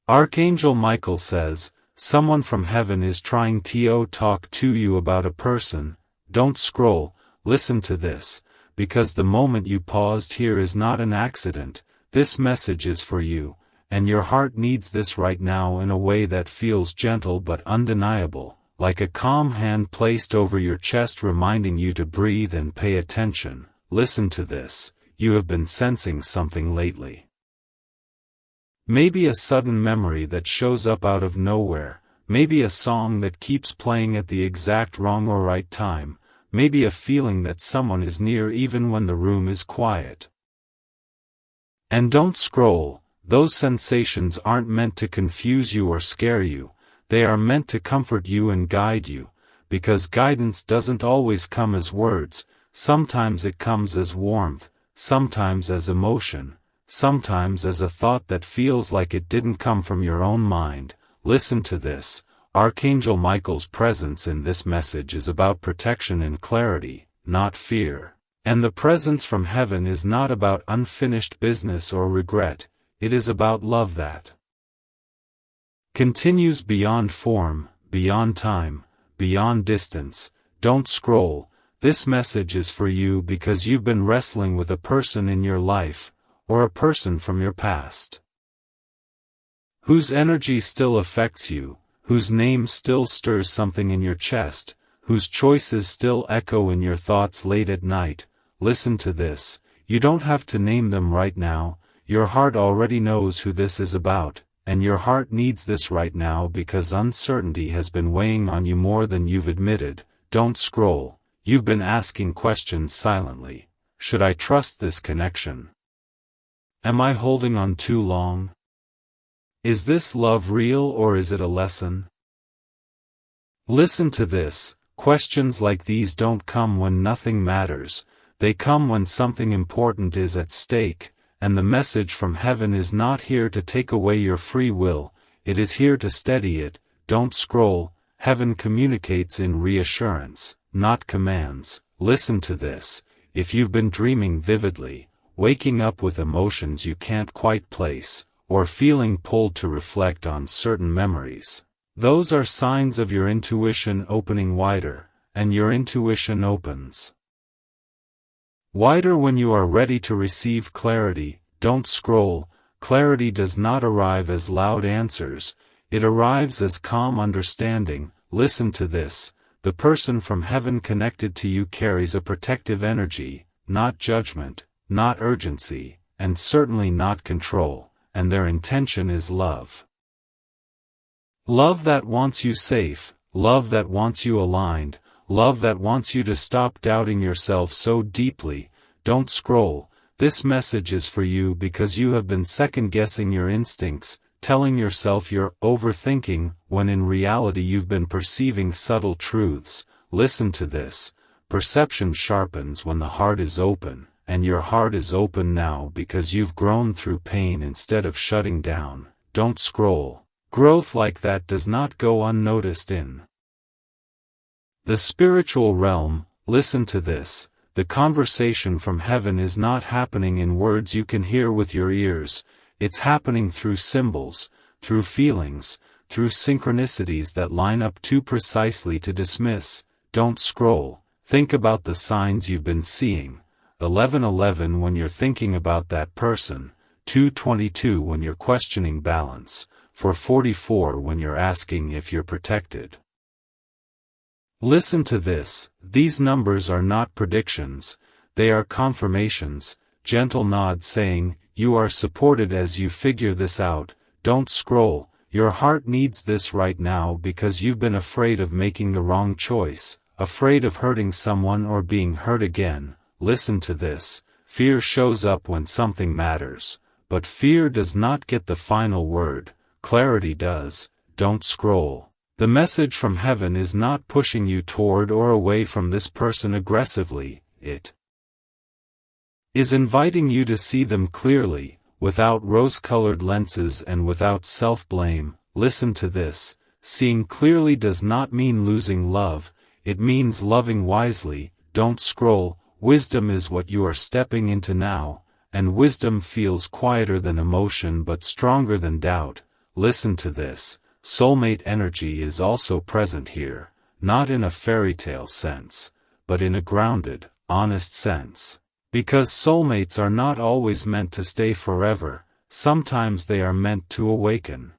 Archangel Michael says, someone from heaven is trying to talk to you about a person. Don't scroll, listen to this, because the moment you paused here is not an accident. This message is for you, and your heart needs this right now in a way that feels gentle but undeniable, like a calm hand placed over your chest reminding you to breathe and pay attention. Listen to this, you have been sensing something lately. Maybe a sudden memory that shows up out of nowhere, maybe a song that keeps playing at the exact wrong or right time, maybe a feeling that someone is near even when the room is quiet. And don't scroll, those sensations aren't meant to confuse you or scare you, they are meant to comfort you and guide you, because guidance doesn't always come as words, sometimes it comes as warmth, sometimes as emotion, sometimes as a thought that feels like it didn't come from your own mind. Listen to this, Archangel Michael's presence in this message is about protection and clarity, not fear. And the presence from heaven is not about unfinished business or regret, it is about love that continues beyond form, beyond time, beyond distance. Don't scroll, this message is for you because you've been wrestling with a person in your life, or a person from your past, whose energy still affects you, whose name still stirs something in your chest, whose choices still echo in your thoughts late at night. Listen to this, you don't have to name them right now, your heart already knows who this is about, and your heart needs this right now because uncertainty has been weighing on you more than you've admitted. Don't scroll, you've been asking questions silently. Should I trust this connection? Am I holding on too long? Is this love real or is it a lesson? Listen to this, questions like these don't come when nothing matters, they come when something important is at stake, and the message from heaven is not here to take away your free will, it is here to steady it. Don't scroll, heaven communicates in reassurance, not commands. Listen to this, if you've been dreaming vividly, waking up with emotions you can't quite place, or feeling pulled to reflect on certain memories, those are signs of your intuition opening wider, and your intuition opens wider when you are ready to receive clarity. Don't scroll, clarity does not arrive as loud answers, it arrives as calm understanding. Listen to this, the person from heaven connected to you carries a protective energy, not judgment, not urgency, and certainly not control, and their intention is love. Love that wants you safe, love that wants you aligned, love that wants you to stop doubting yourself so deeply. Don't scroll, this message is for you because you have been second-guessing your instincts, telling yourself you're overthinking, when in reality you've been perceiving subtle truths. Listen to this, perception sharpens when the heart is open, and your heart is open now because you've grown through pain instead of shutting down. Don't scroll, growth like that does not go unnoticed in the spiritual realm. Listen to this, the conversation from heaven is not happening in words you can hear with your ears, it's happening through symbols, through feelings, through synchronicities that line up too precisely to dismiss. Don't scroll, think about the signs you've been seeing. 11:11 when you're thinking about that person, 2:22 when you're questioning balance, 4:44 when you're asking if you're protected. Listen to this, these numbers are not predictions, they are confirmations, gentle nods saying, you are supported as you figure this out. Don't scroll, your heart needs this right now because you've been afraid of making the wrong choice, afraid of hurting someone or being hurt again. Listen to this, fear shows up when something matters, but fear does not get the final word, clarity does. Don't scroll. The message from heaven is not pushing you toward or away from this person aggressively, it is inviting you to see them clearly, without rose-colored lenses and without self-blame. Listen to this, seeing clearly does not mean losing love, it means loving wisely. Don't scroll, wisdom is what you are stepping into now, and wisdom feels quieter than emotion but stronger than doubt. listen to this. Soulmate energy is also present here, not in a fairy tale sense, but in a grounded, honest sense. Because soulmates are not always meant to stay forever, sometimes they are meant to awaken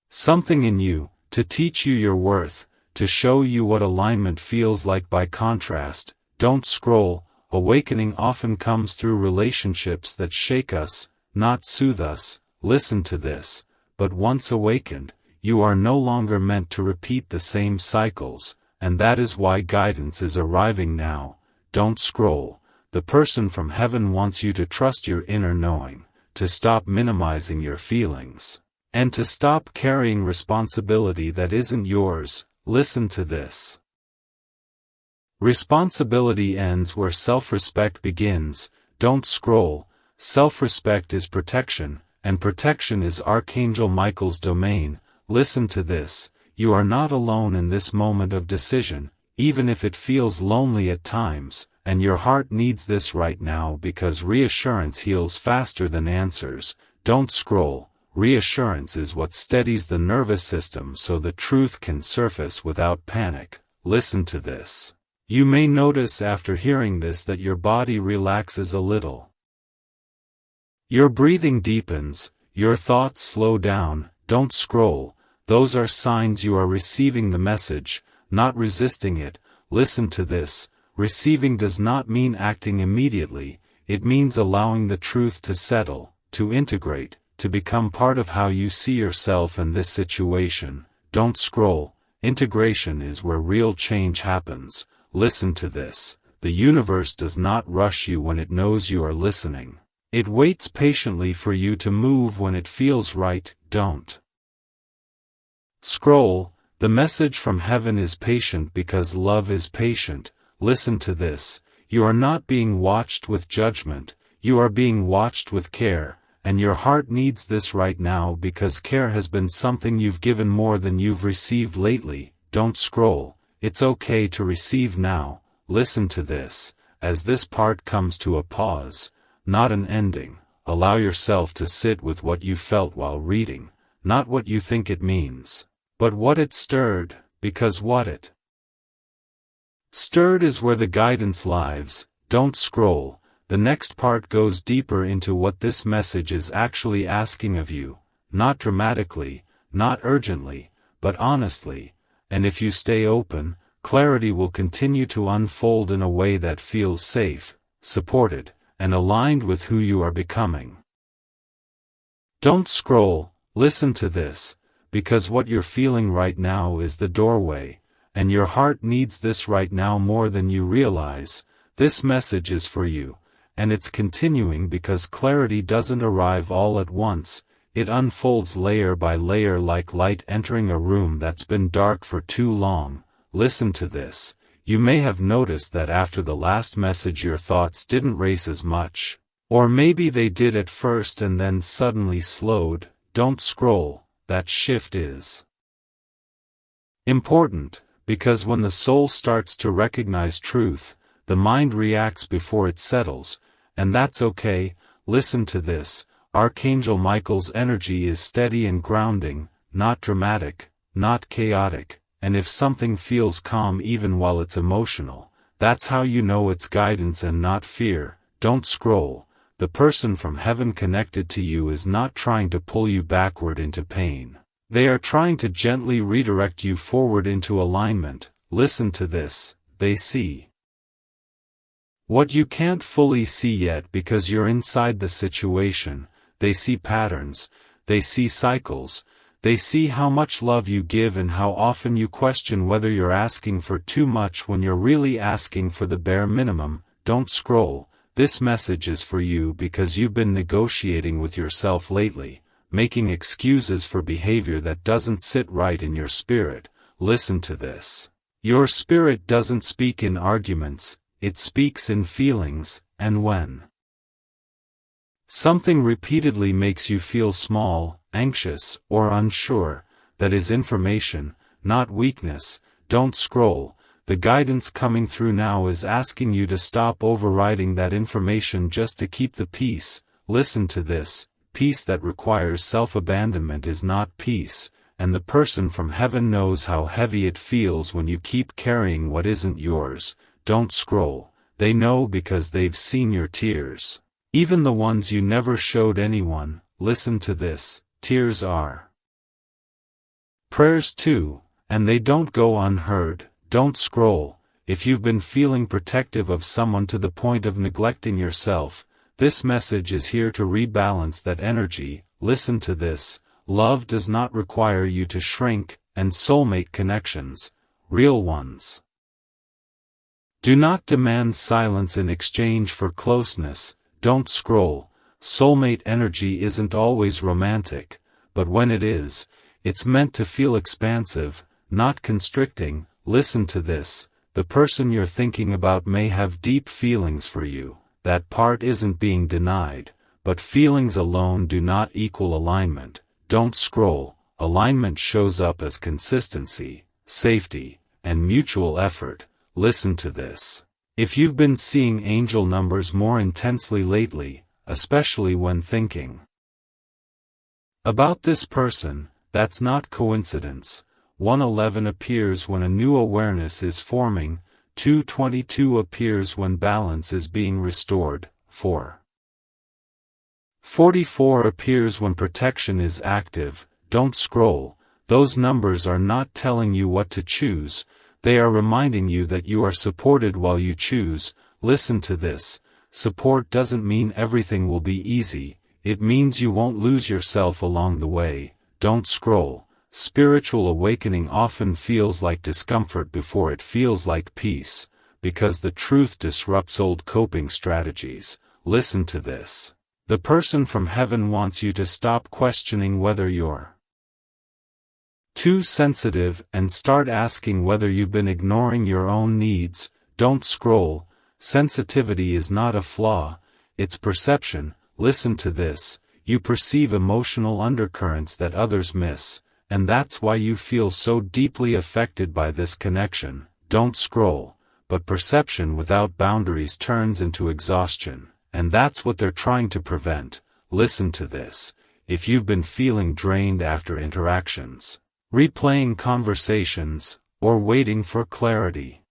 something in you, to teach you your worth, to show you what alignment feels like. By contrast, don't scroll. Awakening often comes through relationships that shake us, not soothe us. Listen to this. But once awakened, you are no longer meant to repeat the same cycles, and that is why guidance is arriving now. Don't scroll. The person from heaven wants you to trust your inner knowing, to stop minimizing your feelings, and to stop carrying responsibility that isn't yours. Listen to this. Responsibility ends where self-respect begins. Don't scroll. Self-respect is protection, and protection is Archangel Michael's domain. Listen to this. You are not alone in this moment of decision, even if it feels lonely at times, and your heart needs this right now because reassurance heals faster than answers. Don't scroll. Reassurance is what steadies the nervous system so the truth can surface without panic. Listen to this. You may notice after hearing this that your body relaxes a little. Your breathing deepens, your thoughts slow down. Don't scroll. Those are signs you are receiving the message, not resisting it. Listen to this. Receiving does not mean acting immediately, it means allowing the truth to settle, to integrate, to become part of how you see yourself and this situation. Don't scroll. Integration is where real change happens. Listen to this. The universe does not rush you when it knows you are listening. It waits patiently for you to move when it feels right. Don't scroll. The message from heaven is patient because love is patient. Listen to this. You are not being watched with judgment, you are being watched with care, and your heart needs this right now because care has been something you've given more than you've received lately. Don't scroll. It's okay to receive now. Listen to this. As this part comes to a pause, not an ending, allow yourself to sit with what you felt while reading, not what you think it means, but what it stirred, because what it stirred is where the guidance lives. Don't scroll. The next part goes deeper into what this message is actually asking of you, not dramatically, not urgently, but honestly. And if you stay open, clarity will continue to unfold in a way that feels safe, supported, and aligned with who you are becoming. Don't scroll. Listen to this, because what you're feeling right now is the doorway, and your heart needs this right now more than you realize. This message is for you, and it's continuing because clarity doesn't arrive all at once. It unfolds layer by layer like light entering a room that's been dark for too long. Listen to this. You may have noticed that after the last message your thoughts didn't race as much. Or maybe they did at first and then suddenly slowed. Don't scroll. That shift is important, because when the soul starts to recognize truth, the mind reacts before it settles, and that's okay. Listen to this. Archangel Michael's energy is steady and grounding, not dramatic, not chaotic, and if something feels calm even while it's emotional, that's how you know it's guidance and not fear. Don't scroll. The person from heaven connected to you is not trying to pull you backward into pain. They are trying to gently redirect you forward into alignment. Listen to this. They see what you can't fully see yet because you're inside the situation. They see patterns, they see cycles, they see how much love you give and how often you question whether you're asking for too much when you're really asking for the bare minimum. Don't scroll. This message is for you because you've been negotiating with yourself lately, making excuses for behavior that doesn't sit right in your spirit. Listen to this. Your spirit doesn't speak in arguments, it speaks in feelings, and when something repeatedly makes you feel small, anxious, or unsure, that is information, not weakness. Don't scroll. The guidance coming through now is asking you to stop overriding that information just to keep the peace. Listen to this. peace that requires self-abandonment is not peace, and the person from heaven knows how heavy it feels when you keep carrying what isn't yours. Don't scroll. They know because they've seen your tears. Even the ones you never showed anyone. Listen to this. Tears are prayers too, and they don't go unheard. Don't scroll. If you've been feeling protective of someone to the point of neglecting yourself, this message is here to rebalance that energy. Listen to this. Love does not require you to shrink, and soulmate connections, real ones, do not demand silence in exchange for closeness. Don't scroll. Soulmate energy isn't always romantic, but when it is, it's meant to feel expansive, not constricting. Listen to this. The person you're thinking about may have deep feelings for you. That part isn't being denied, but feelings alone do not equal alignment. Don't scroll. Alignment shows up as consistency, safety, and mutual effort. Listen to this. If you've been seeing angel numbers more intensely lately, especially when thinking about this person, that's not coincidence. 111 appears when a new awareness is forming. 222 appears when balance is being restored. 44 appears when protection is active. Don't scroll. Those numbers are not telling you what to choose. They are reminding you that you are supported while you choose. Listen to this. Support doesn't mean everything will be easy. It means you won't lose yourself along the way. Don't scroll. Spiritual awakening often feels like discomfort before it feels like peace, because the truth disrupts old coping strategies. Listen to this. The person from heaven wants you to stop questioning whether you're too sensitive and start asking whether you've been ignoring your own needs. Don't scroll. Sensitivity is not a flaw, it's perception. Listen to this. You perceive emotional undercurrents that others miss, and that's why you feel so deeply affected by this connection. Don't scroll. But perception without boundaries turns into exhaustion, and that's what they're trying to prevent. Listen to this. If you've been feeling drained after interactions, replaying conversations, or waiting for clarity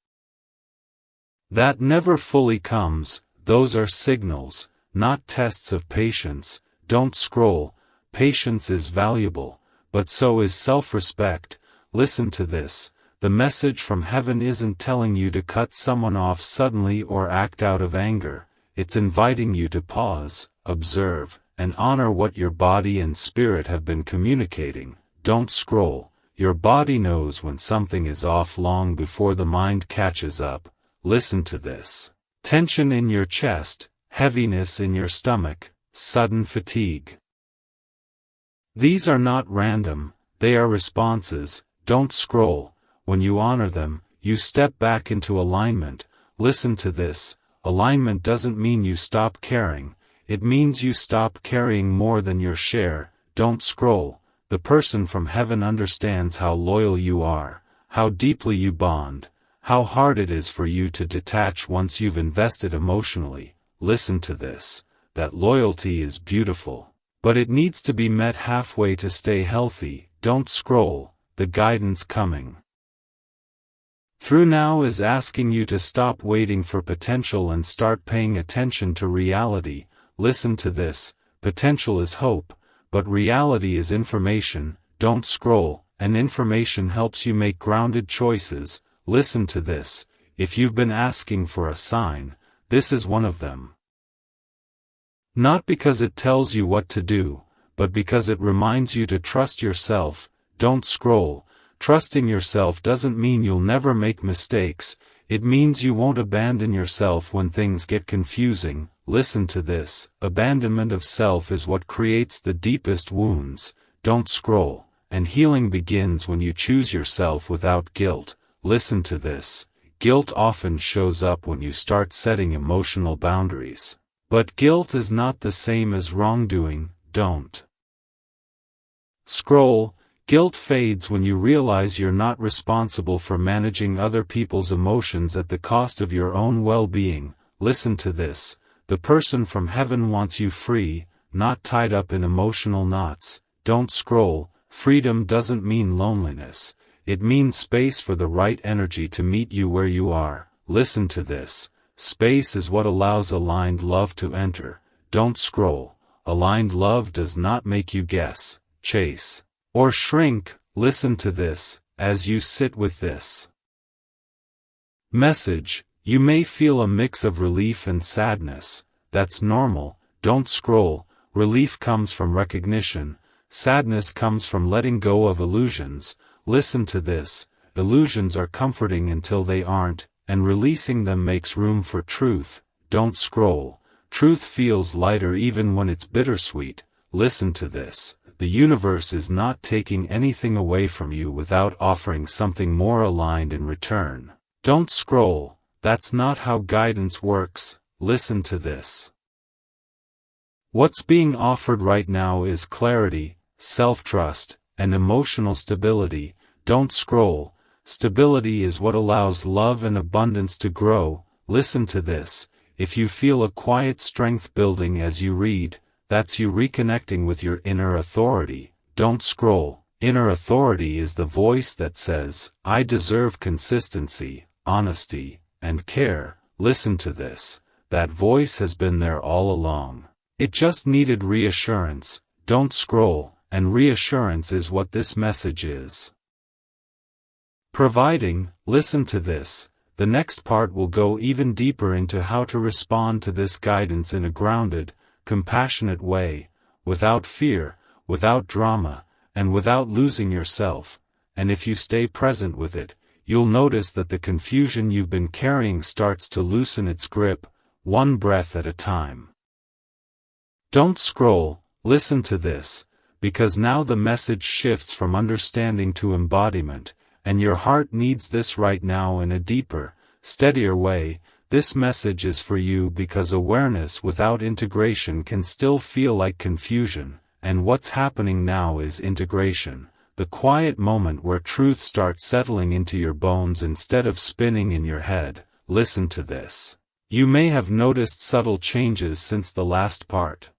that never fully comes, those are signals, not tests of patience. Don't scroll. Patience is valuable, but so is self-respect. Listen to this. The message from heaven isn't telling you to cut someone off suddenly or act out of anger. It's inviting you to pause, observe, and honor what your body and spirit have been communicating. Don't scroll. Your body knows when something is off long before the mind catches up. Listen to this. Tension in your chest, heaviness in your stomach, sudden fatigue. These are not random, they are responses. Don't scroll. When you honor them, you step back into alignment. Listen to this. Alignment doesn't mean you stop caring, it means you stop carrying more than your share. Don't scroll. The person from heaven understands how loyal you are, how deeply you bond, how hard it is for you to detach once you've invested emotionally. Listen to this. That loyalty is beautiful, but it needs to be met halfway to stay healthy. Don't scroll. The guidance coming through now is asking you to stop waiting for potential and start paying attention to reality. Listen to this. Potential is hope, but reality is information. Don't scroll, and information helps you make grounded choices. Listen to this. If you've been asking for a sign, this is one of them. Not because it tells you what to do, but because it reminds you to trust yourself. Don't scroll. Trusting yourself doesn't mean you'll never make mistakes, it means you won't abandon yourself when things get confusing. Listen to this. Abandonment of self is what creates the deepest wounds. Don't scroll. And healing begins when you choose yourself without guilt. Listen to this. Guilt often shows up when you start setting emotional boundaries. But guilt is not the same as wrongdoing. Don't scroll. Guilt fades when you realize you're not responsible for managing other people's emotions at the cost of your own well-being. Listen to this. The person from heaven wants you free, not tied up in emotional knots. Don't scroll. Freedom doesn't mean loneliness. It means space for the right energy to meet you where you are. Listen to this. Space is what allows aligned love to enter. Don't scroll. Aligned love does not make you guess, chase, or shrink. Listen to this, as you sit with this message. You may feel a mix of relief and sadness. That's normal. Don't scroll. Relief comes from recognition. Sadness comes from letting go of illusions. Listen to this. Illusions are comforting until they aren't, and releasing them makes room for truth. Don't scroll. Truth feels lighter even when it's bittersweet. Listen to this. The universe is not taking anything away from you without offering something more aligned in return. Don't scroll. That's not how guidance works. Listen to this. What's being offered right now is clarity, self-trust, and emotional stability. Don't scroll. Stability is what allows love and abundance to grow. Listen to this. If you feel a quiet strength building as you read, that's you reconnecting with your inner authority. Don't scroll. Inner authority is the voice that says, I deserve consistency, honesty, and care. Listen to this. That voice has been there all along. It just needed reassurance. Don't scroll, and reassurance is what this message is providing. Listen to this. The next part will go even deeper into how to respond to this guidance in a grounded, compassionate way, without fear, without drama, and without losing yourself. And if you stay present with it, you'll notice that the confusion you've been carrying starts to loosen its grip, one breath at a time. Don't scroll. Listen to this, because now the message shifts from understanding to embodiment, and your heart needs this right now in a deeper, steadier way. This message is for you because awareness without integration can still feel like confusion, and what's happening now is integration, the quiet moment where truth starts settling into your bones instead of spinning in your head. Listen to this. You may have noticed subtle changes since the last part.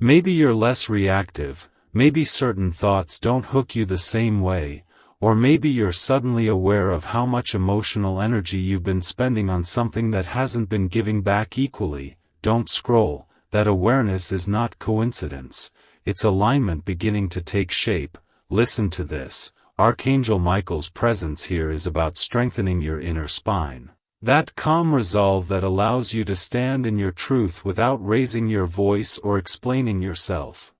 Maybe you're less reactive, maybe certain thoughts don't hook you the same way, or maybe you're suddenly aware of how much emotional energy you've been spending on something that hasn't been giving back equally. Don't scroll. That awareness is not coincidence. It's alignment beginning to take shape. Listen to this. Archangel Michael's presence here is about strengthening your inner spine. That calm resolve that allows you to stand in your truth without raising your voice or explaining yourself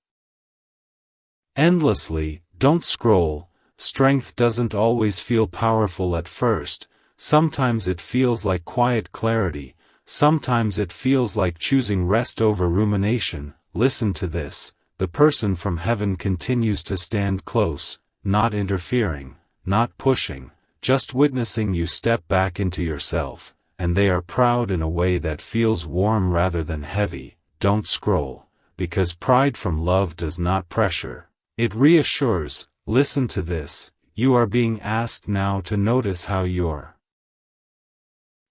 endlessly. Don't scroll. Strength doesn't always feel powerful at first. Sometimes it feels like quiet clarity. Sometimes it feels like choosing rest over rumination. Listen to this. The person from heaven continues to stand close, not interfering, not pushing, just witnessing you step back into yourself, and they are proud in a way that feels warm rather than heavy. Don't scroll, because pride from love does not pressure. It reassures. Listen to this. You are being asked now to notice how your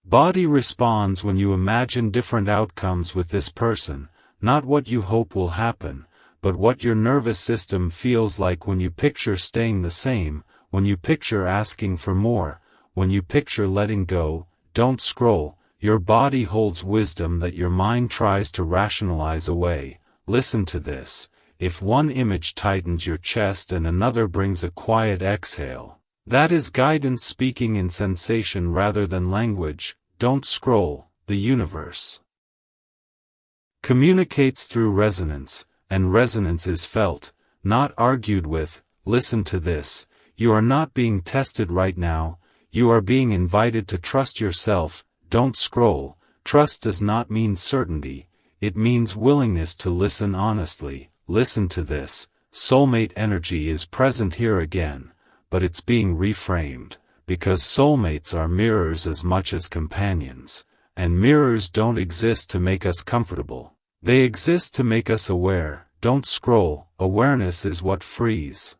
body responds when you imagine different outcomes with this person, not what you hope will happen, but what your nervous system feels like when you picture staying the same, when you picture asking for more, when you picture letting go. Don't scroll. Your body holds wisdom that your mind tries to rationalize away. Listen to this. If one image tightens your chest and another brings a quiet exhale, that is guidance speaking in sensation rather than language. Don't scroll. The universe communicates through resonance, and resonance is felt, not argued with. Listen to this. You are not being tested right now. You are being invited to trust yourself. Don't scroll. Trust does not mean certainty. It means willingness to listen honestly. Listen to this. Soulmate energy is present here again, but it's being reframed, because soulmates are mirrors as much as companions, and mirrors don't exist to make us comfortable. They exist to make us aware. Don't scroll. Awareness is what frees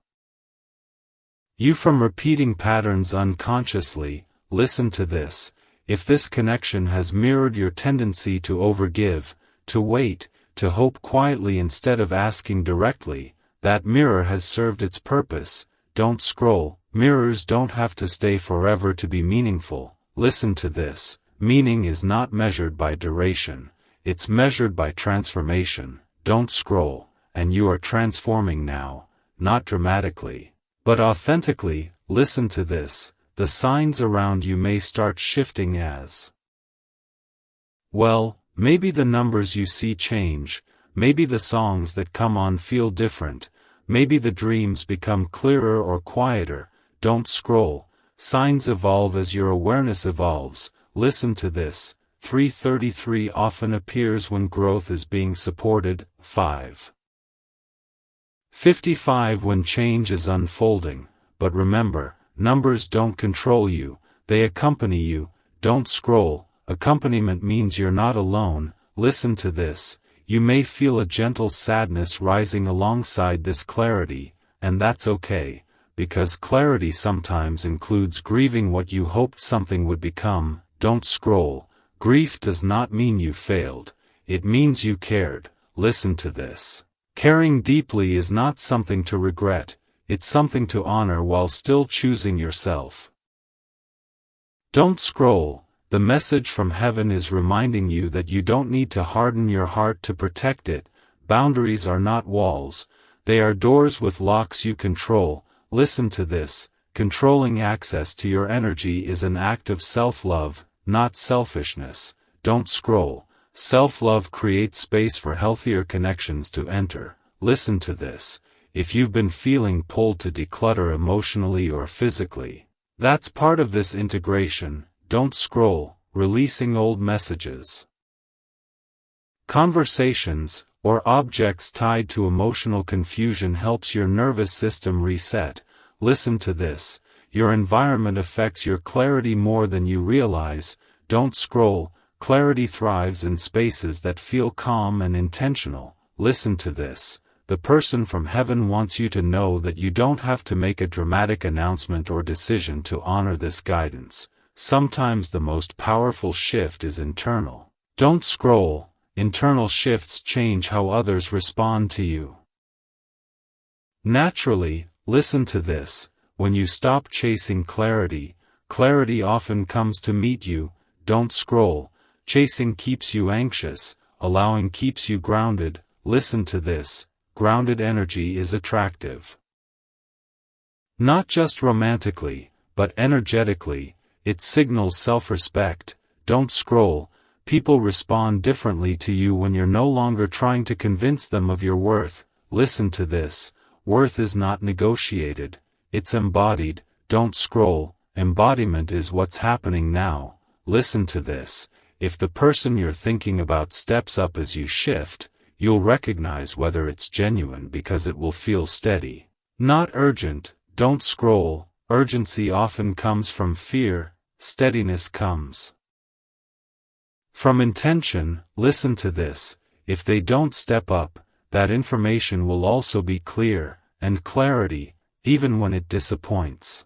you from repeating patterns unconsciously. Listen to this. If this connection has mirrored your tendency to overgive, to wait, to hope quietly instead of asking directly. That mirror has served its purpose. Don't scroll. Mirrors don't have to stay forever to be meaningful. Listen to this. Meaning is not measured by duration. It's measured by transformation. Don't scroll, and you are transforming now, not dramatically, but authentically. Listen to this. The signs around you may start shifting as well. Maybe the numbers you see change. Maybe the songs that come on feel different. Maybe the dreams become clearer or quieter. Don't scroll. Signs evolve as your awareness evolves. Listen to this. 333 often appears when growth is being supported. 55 when change is unfolding. But remember, numbers don't control you, they accompany you. Don't scroll. Accompaniment means you're not alone. Listen to this. You may feel a gentle sadness rising alongside this clarity, and that's okay, because clarity sometimes includes grieving what you hoped something would become. Don't scroll. Grief does not mean you failed, it means you cared. Listen to this. Caring deeply is not something to regret, it's something to honor while still choosing yourself. Don't scroll. The message from heaven is reminding you that you don't need to harden your heart to protect it. Boundaries are not walls, they are doors with locks you control. Listen to this. Controlling access to your energy is an act of self-love, not selfishness. Don't scroll. Self-love creates space for healthier connections to enter. Listen to this. If you've been feeling pulled to declutter emotionally or physically, that's part of this integration. Don't scroll. Releasing old messages, conversations, or objects tied to emotional confusion helps your nervous system reset. Listen to this. Your environment affects your clarity more than you realize. Don't scroll. Clarity thrives in spaces that feel calm and intentional. Listen to this. The person from heaven wants you to know that you don't have to make a dramatic announcement or decision to honor this guidance. Sometimes the most powerful shift is internal. Don't scroll. Internal shifts change how others respond to you. Naturally, listen to this. When you stop chasing clarity, clarity often comes to meet you. Don't scroll. Chasing keeps you anxious, allowing keeps you grounded. Listen to this. Grounded energy is attractive. Not just romantically, but energetically. It signals self-respect. Don't scroll. People respond differently to you when you're no longer trying to convince them of your worth. Listen to this. Worth is not negotiated. It's embodied. Don't scroll. Embodiment is what's happening now. Listen to this. If the person you're thinking about steps up as you shift, you'll recognize whether it's genuine because it will feel steady, not urgent. Don't scroll. Urgency often comes from fear. Steadiness comes from intention. Listen to this. If they don't step up, that information will also be clear, and clarity, even when it disappoints,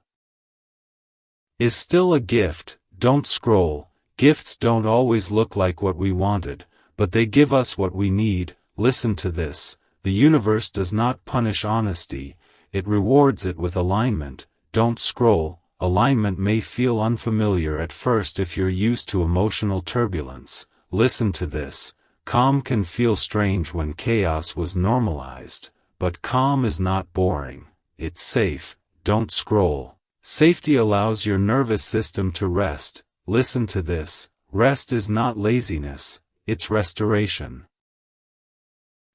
is still a gift. Don't scroll. Gifts don't always look like what we wanted, but they give us what we need. Listen to this. The universe does not punish honesty, it rewards it with alignment. Don't scroll. Alignment may feel unfamiliar at first if you're used to emotional turbulence. Listen to this. Calm can feel strange when chaos was normalized, but calm is not boring. It's safe. Don't scroll. Safety allows your nervous system to rest. Listen to this. Rest is not laziness, it's restoration.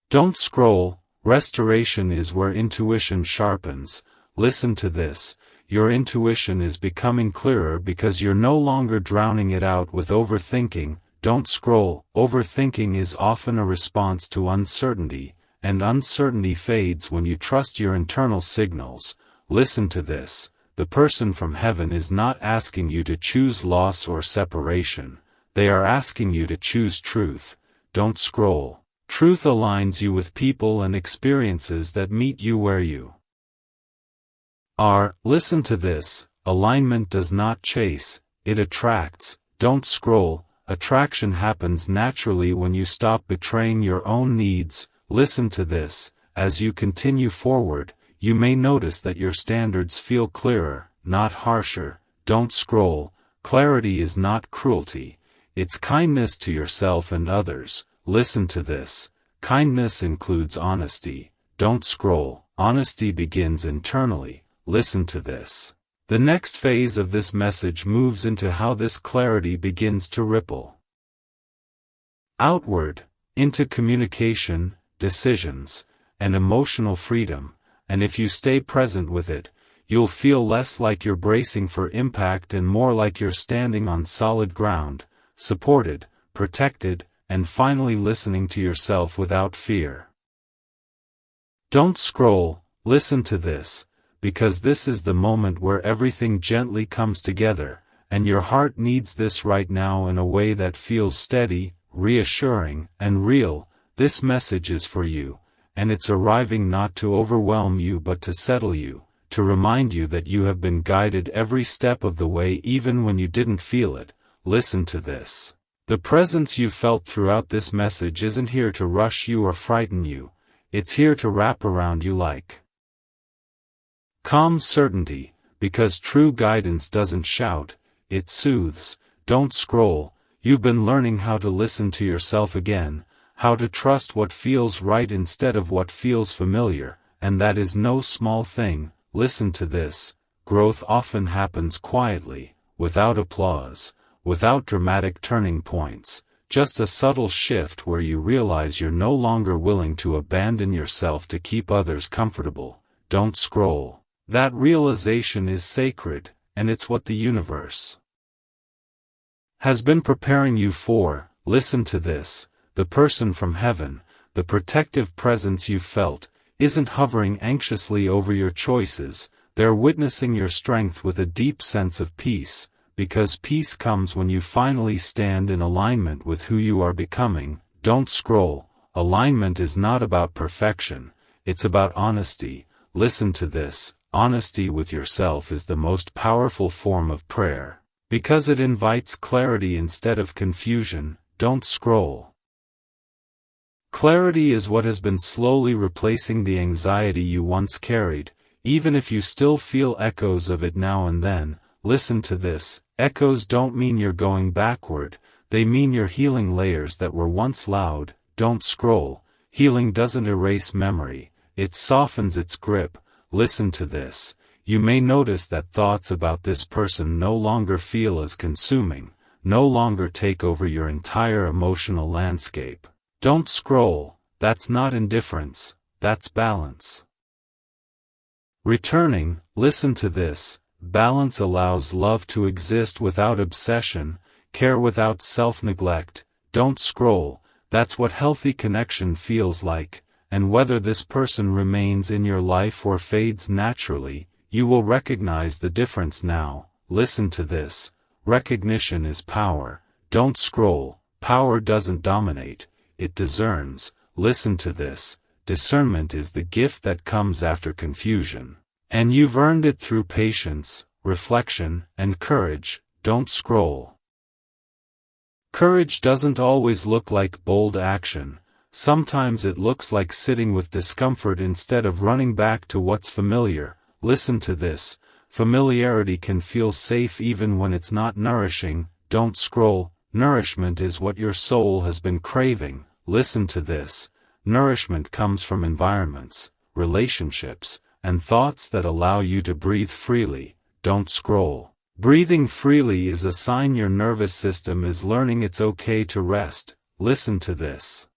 Don't scroll. Restoration is where intuition sharpens. Listen to this. Your intuition is becoming clearer because you're no longer drowning it out with overthinking. Don't scroll. Overthinking is often a response to uncertainty, and uncertainty fades when you trust your internal signals. Listen to this. The person from heaven is not asking you to choose loss or separation. They are asking you to choose truth. Don't scroll. Truth aligns you with people and experiences that meet you where you are. Listen to this. Alignment does not chase, it attracts. Don't scroll. Attraction happens naturally when you stop betraying your own needs. Listen to this. As you continue forward, you may notice that your standards feel clearer, not harsher. Don't scroll. Clarity is not cruelty. It's kindness to yourself and others. Listen to this. Kindness includes honesty. Don't scroll. Honesty begins internally. Listen to this. The next phase of this message moves into how this clarity begins to ripple outward, into communication, decisions, and emotional freedom, and if you stay present with it, you'll feel less like you're bracing for impact and more like you're standing on solid ground, supported, protected, and finally listening to yourself without fear. Don't scroll. Listen to this, because this is the moment where everything gently comes together, and your heart needs this right now in a way that feels steady, reassuring, and real. This message is for you, and it's arriving not to overwhelm you but to settle you, to remind you that you have been guided every step of the way even when you didn't feel it. Listen to this. The presence you felt throughout this message isn't here to rush you or frighten you, it's here to wrap around you like calm certainty, because true guidance doesn't shout, it soothes. Don't scroll. You've been learning how to listen to yourself again, how to trust what feels right instead of what feels familiar, and that is no small thing. Listen to this. Growth often happens quietly, without applause, without dramatic turning points, just a subtle shift where you realize you're no longer willing to abandon yourself to keep others comfortable. Don't scroll. That realization is sacred, and it's what the universe has been preparing you for. Listen to this. The person from heaven, the protective presence you felt, isn't hovering anxiously over your choices. They're witnessing your strength with a deep sense of peace, because peace comes when you finally stand in alignment with who you are becoming. Don't scroll. Alignment is not about perfection, it's about honesty. Listen to this. Honesty with yourself is the most powerful form of prayer, because it invites clarity instead of confusion. Don't scroll. Clarity is what has been slowly replacing the anxiety you once carried, even if you still feel echoes of it now and then. Listen to this. Echoes don't mean you're going backward, they mean you're healing layers that were once loud. Don't scroll. Healing doesn't erase memory, it softens its grip. Listen to this. You may notice that thoughts about this person no longer feel as consuming, no longer take over your entire emotional landscape. Don't scroll. That's not indifference, that's balance. Returning. Listen to this. Balance allows love to exist without obsession, care without self-neglect. Don't scroll. That's what healthy connection feels like. And whether this person remains in your life or fades naturally, you will recognize the difference now. Listen to this. Recognition is power. Don't scroll. Power doesn't dominate, it discerns. Listen to this. Discernment is the gift that comes after confusion, and you've earned it through patience, reflection, and courage. Don't scroll. Courage doesn't always look like bold action. Sometimes it looks like sitting with discomfort instead of running back to what's familiar. Listen to this. Familiarity can feel safe even when it's not nourishing. Don't scroll. Nourishment is what your soul has been craving. Listen to this. Nourishment comes from environments, relationships, and thoughts that allow you to breathe freely. Don't scroll. Breathing freely is a sign your nervous system is learning it's okay to rest. Listen to this.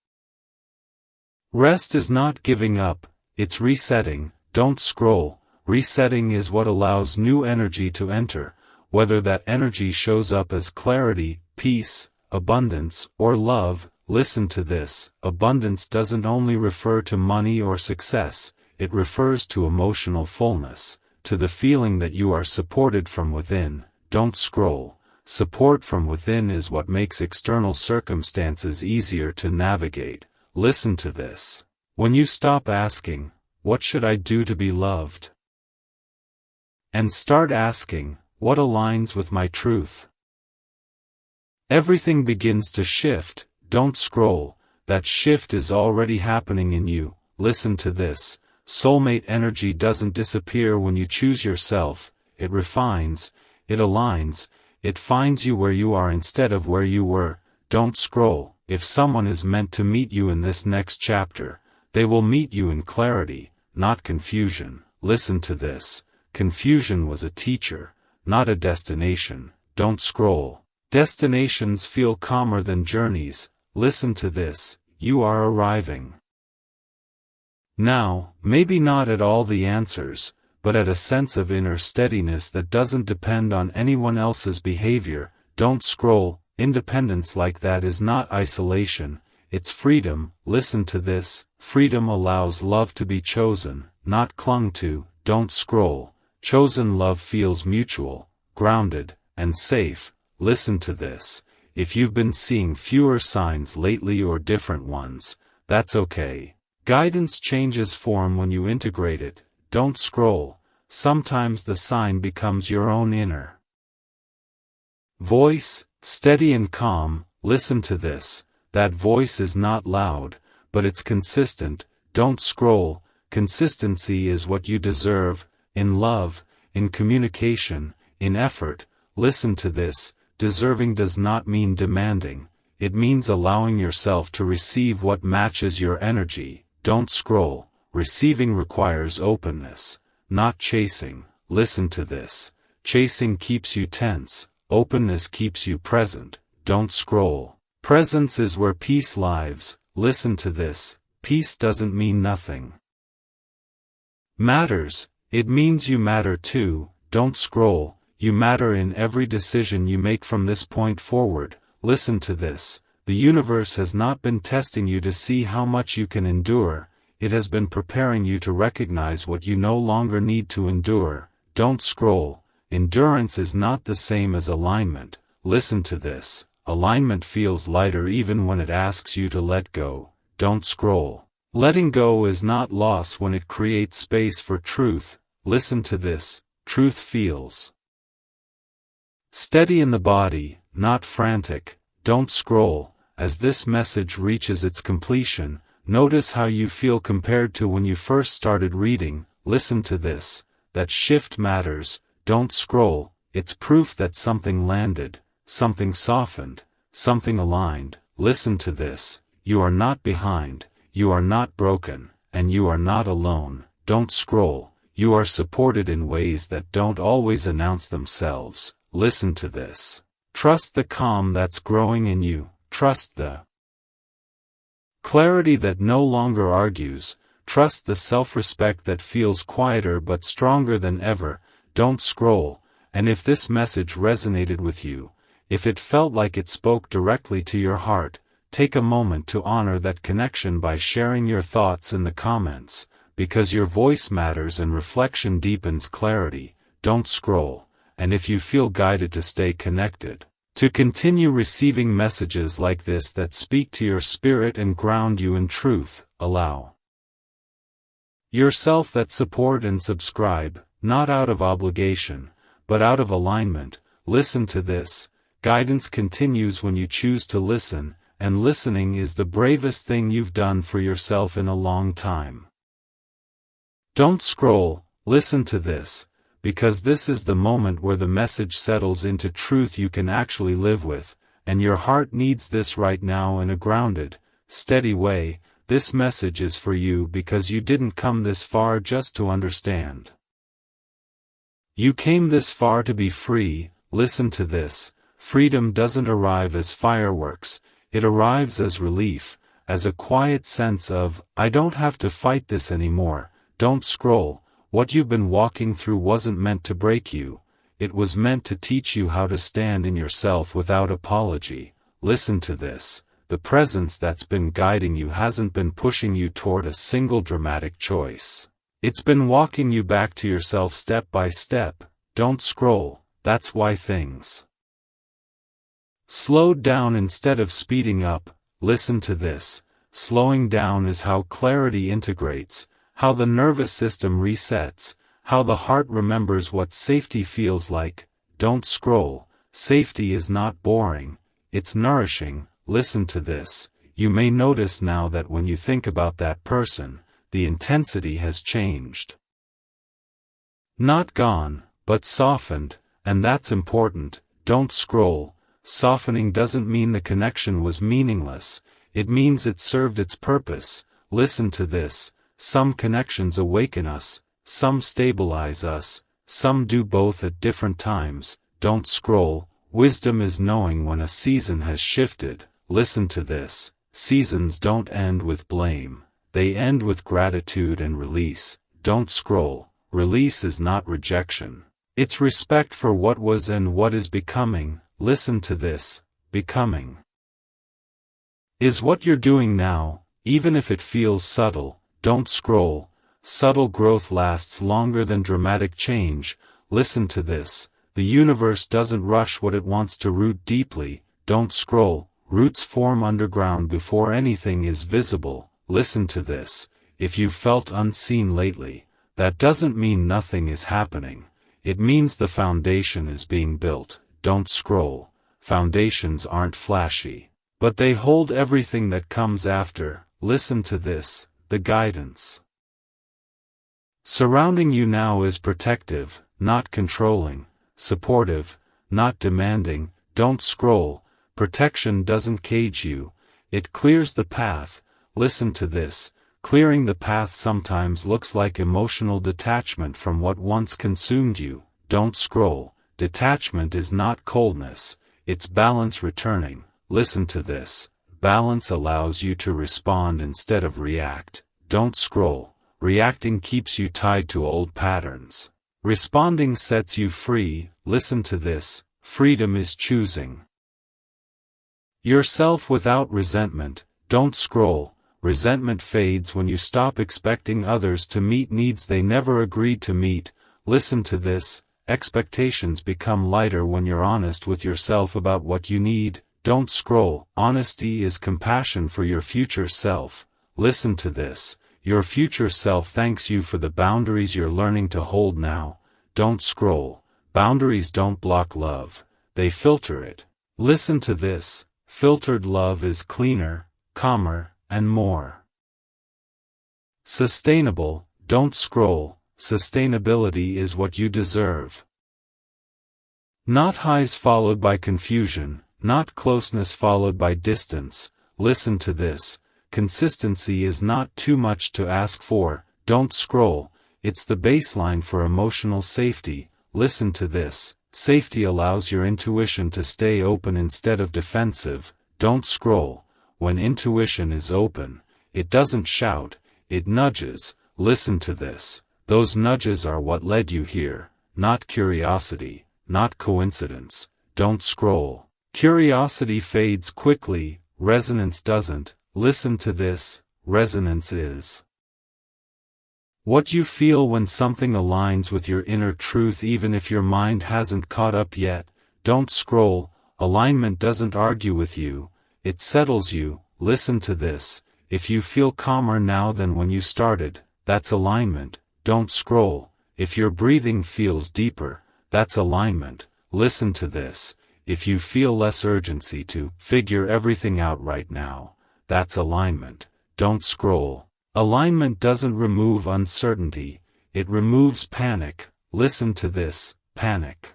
Rest is not giving up, it's resetting. Don't scroll. Resetting is what allows new energy to enter, whether that energy shows up as clarity, peace, abundance, or love. Listen to this. Abundance doesn't only refer to money or success, it refers to emotional fullness, to the feeling that you are supported from within. Don't scroll. Support from within is what makes external circumstances easier to navigate. Listen to this. When you stop asking, "What should I do to be loved?" and start asking, "What aligns with my truth?" Everything begins to shift. Don't scroll. That shift is already happening in you. Listen to this. Soulmate energy doesn't disappear when you choose yourself. It refines, it aligns, it finds you where you are instead of where you were. Don't scroll. If someone is meant to meet you in this next chapter, they will meet you in clarity, not confusion. Listen to this. Confusion was a teacher, not a destination. Don't scroll. Destinations feel calmer than journeys. Listen to this. You are arriving. Now, maybe not at all the answers, but at a sense of inner steadiness that doesn't depend on anyone else's behavior. Don't scroll. Independence like that is not isolation, it's freedom. Listen to this. Freedom allows love to be chosen, not clung to. Don't scroll. Chosen love feels mutual, grounded, and safe. Listen to this. If you've been seeing fewer signs lately or different ones, that's okay. Guidance changes form when you integrate it. Don't scroll. Sometimes the sign becomes your own inner voice, steady and calm. Listen to this. That voice is not loud, but it's consistent. Don't scroll. Consistency is what you deserve, in love, in communication, in effort. Listen to this. Deserving does not mean demanding. It means allowing yourself to receive what matches your energy. Don't scroll. Receiving requires openness, not chasing. Listen to this. Chasing keeps you tense. Openness keeps you present. Don't scroll. Presence is where peace lives. Listen to this. Peace doesn't mean nothing matters. It means you matter too. Don't scroll. You matter in every decision you make from this point forward. Listen to this. The universe has not been testing you to see how much you can endure. It has been preparing you to recognize what you no longer need to endure. Don't scroll. Endurance is not the same as alignment. Listen to this. Alignment feels lighter even when it asks you to let go. Don't scroll. Letting go is not loss when it creates space for truth. Listen to this. Truth feels steady in the body, not frantic. Don't scroll. As this message reaches its completion, notice how you feel compared to when you first started reading. Listen to this. That shift matters. Don't scroll. It's proof that something landed, something softened, something aligned. Listen to this. You are not behind, you are not broken, and you are not alone. Don't scroll. You are supported in ways that don't always announce themselves. Listen to this. Trust the calm that's growing in you. Trust the clarity that no longer argues. Trust the self-respect that feels quieter but stronger than ever. Don't scroll. And if this message resonated with you, if it felt like it spoke directly to your heart, take a moment to honor that connection by sharing your thoughts in the comments, because your voice matters and reflection deepens clarity. Don't scroll. And if you feel guided to stay connected, to continue receiving messages like this that speak to your spirit and ground you in truth, allow yourself that support and subscribe, not out of obligation, but out of alignment. Listen to this. Guidance continues when you choose to listen, and listening is the bravest thing you've done for yourself in a long time. Don't scroll. Listen to this. Because this is the moment where the message settles into truth you can actually live with, and your heart needs this right now in a grounded, steady way. This message is for you because you didn't come this far just to understand. You came this far to be free. Listen to this. Freedom doesn't arrive as fireworks, it arrives as relief, as a quiet sense of, I don't have to fight this anymore. Don't scroll. What you've been walking through wasn't meant to break you, it was meant to teach you how to stand in yourself without apology. Listen to this. The presence that's been guiding you hasn't been pushing you toward a single dramatic choice. It's been walking you back to yourself step by step. Don't scroll. That's why things slowed down instead of speeding up. Listen to this. Slowing down is how clarity integrates, how the nervous system resets, how the heart remembers what safety feels like. Don't scroll. Safety is not boring, it's nourishing. Listen to this. You may notice now that when you think about that person, the intensity has changed. Not gone, but softened, and that's important. Don't scroll. Softening doesn't mean the connection was meaningless, it means it served its purpose. Listen to this. Some connections awaken us, some stabilize us, some do both at different times. Don't scroll. Wisdom is knowing when a season has shifted. Listen to this. Seasons don't end with blame, they end with gratitude and release. Don't scroll. Release is not rejection. It's respect for what was and what is becoming. Listen to this. Becoming is what you're doing now, even if it feels subtle. Don't scroll. Subtle growth lasts longer than dramatic change. Listen to this. The universe doesn't rush what it wants to root deeply. Don't scroll. Roots form underground before anything is visible. Listen to this. If you've felt unseen lately, that doesn't mean nothing is happening. It means the foundation is being built. Don't scroll. Foundations aren't flashy, but they hold everything that comes after. Listen to this. The guidance surrounding you now is protective, not controlling, supportive, not demanding. Don't scroll. Protection doesn't cage you, it clears the path. Listen to this. Clearing the path sometimes looks like emotional detachment from what once consumed you. Don't scroll. Detachment is not coldness, it's balance returning. Listen to this. Balance allows you to respond instead of react. Don't scroll. Reacting keeps you tied to old patterns. Responding sets you free. Listen to this. Freedom is choosing yourself without resentment. Don't scroll. Resentment fades when you stop expecting others to meet needs they never agreed to meet. Listen to this. Expectations become lighter when you're honest with yourself about what you need. Don't scroll. Honesty is compassion for your future self. Listen to this. Your future self thanks you for the boundaries you're learning to hold now. Don't scroll. Boundaries don't block love, they filter it. Listen to this. Filtered love is cleaner, calmer, and more sustainable. Don't scroll. Sustainability is what you deserve. Not highs followed by confusion, not closeness followed by distance. Listen to this. Consistency is not too much to ask for. Don't scroll. It's the baseline for emotional safety. Listen to this. Safety allows your intuition to stay open instead of defensive. Don't scroll. When intuition is open, it doesn't shout, it nudges. Listen to this. Those nudges are what led you here, not curiosity, not coincidence. Don't scroll. Curiosity fades quickly, resonance doesn't. Listen to this. Resonance is what you feel when something aligns with your inner truth even if your mind hasn't caught up yet. Don't scroll. Alignment doesn't argue with you, it settles you. Listen to this. If you feel calmer now than when you started, that's alignment. Don't scroll. If your breathing feels deeper, that's alignment. Listen to this. If you feel less urgency to figure everything out right now, that's alignment. Don't scroll. Alignment doesn't remove uncertainty, it removes panic. Listen to this. Panic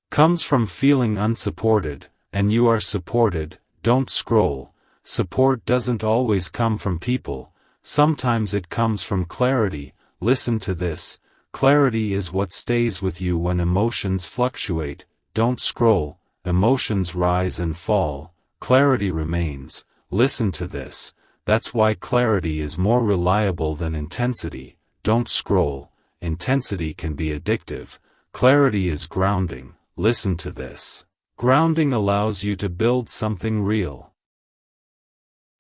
comes from feeling unsupported, and you are supported. Don't scroll. Support doesn't always come from people, sometimes it comes from clarity. Listen to this. Clarity is what stays with you when emotions fluctuate. Don't scroll. Emotions rise and fall, clarity remains. Listen to this. That's why clarity is more reliable than intensity. Don't scroll. Intensity can be addictive. Clarity is grounding. Listen to this. Grounding allows you to build something real.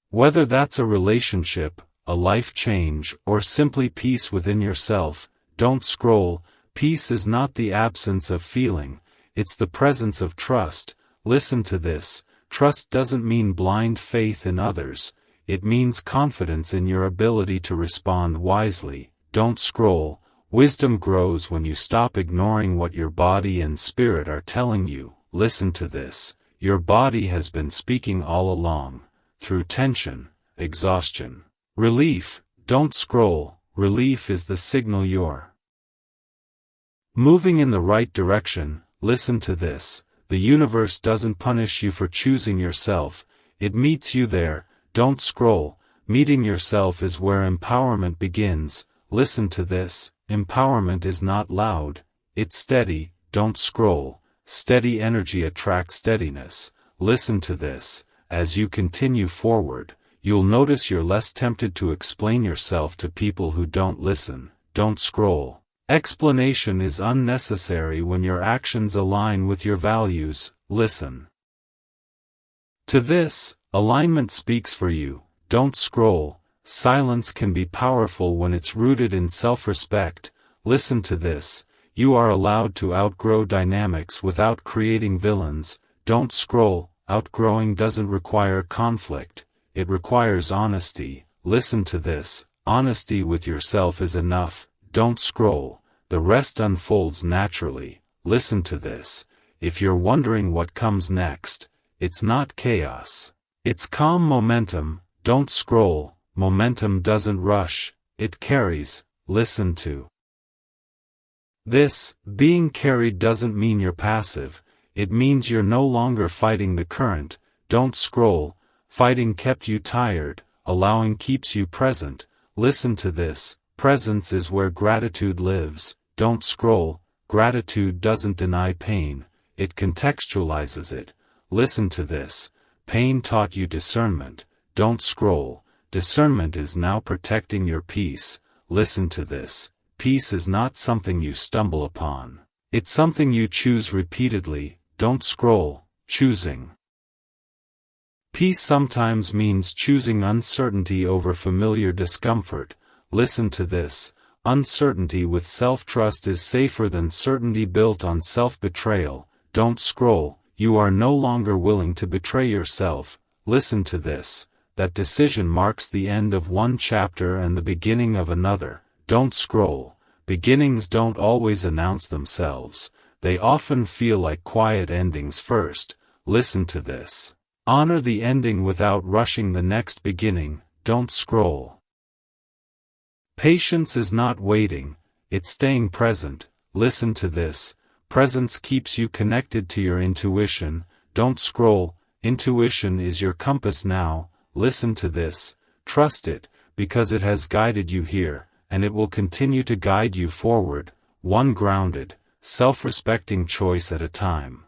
Whether that's a relationship, a life change, or simply peace within yourself, don't scroll. Peace is not the absence of feeling, it's the presence of trust. Listen to this. Trust doesn't mean blind faith in others, it means confidence in your ability to respond wisely. Don't scroll. Wisdom grows when you stop ignoring what your body and spirit are telling you. Listen to this. Your body has been speaking all along, through tension, exhaustion. Relief, don't scroll, relief is the signal you're moving in the right direction. Listen to this, the universe doesn't punish you for choosing yourself, it meets you there. Don't scroll, meeting yourself is where empowerment begins. Listen to this, empowerment is not loud, it's steady. Don't scroll, steady energy attracts steadiness. Listen to this, as you continue forward, you'll notice you're less tempted to explain yourself to people who don't listen. Don't scroll. Explanation is unnecessary when your actions align with your values. Listen to this, alignment speaks for you. Don't scroll, silence can be powerful when it's rooted in self-respect. Listen to this, you are allowed to outgrow dynamics without creating villains. Don't scroll, outgrowing doesn't require conflict, it requires honesty. Listen to this, honesty with yourself is enough. Don't scroll, the rest unfolds naturally. Listen to this, if you're wondering what comes next, it's not chaos, it's calm momentum. Don't scroll, momentum doesn't rush, it carries. Listen to this, being carried doesn't mean you're passive, it means you're no longer fighting the current. Don't scroll, fighting kept you tired, allowing keeps you present. Listen to this, presence is where gratitude lives. Don't scroll, gratitude doesn't deny pain, it contextualizes it. Listen to this, pain taught you discernment. Don't scroll, discernment is now protecting your peace. Listen to this, peace is not something you stumble upon, it's something you choose repeatedly. Don't scroll, choosing peace sometimes means choosing uncertainty over familiar discomfort. Listen to this, uncertainty with self-trust is safer than certainty built on self-betrayal. Don't scroll, you are no longer willing to betray yourself. Listen to this, that decision marks the end of one chapter and the beginning of another. Don't scroll, beginnings don't always announce themselves, they often feel like quiet endings first. Listen to this, honor the ending without rushing the next beginning. Don't scroll. Patience is not waiting, it's staying present. Listen to this, presence keeps you connected to your intuition. Don't scroll, intuition is your compass now. Listen to this, trust it, because it has guided you here, and it will continue to guide you forward, one grounded, self-respecting choice at a time.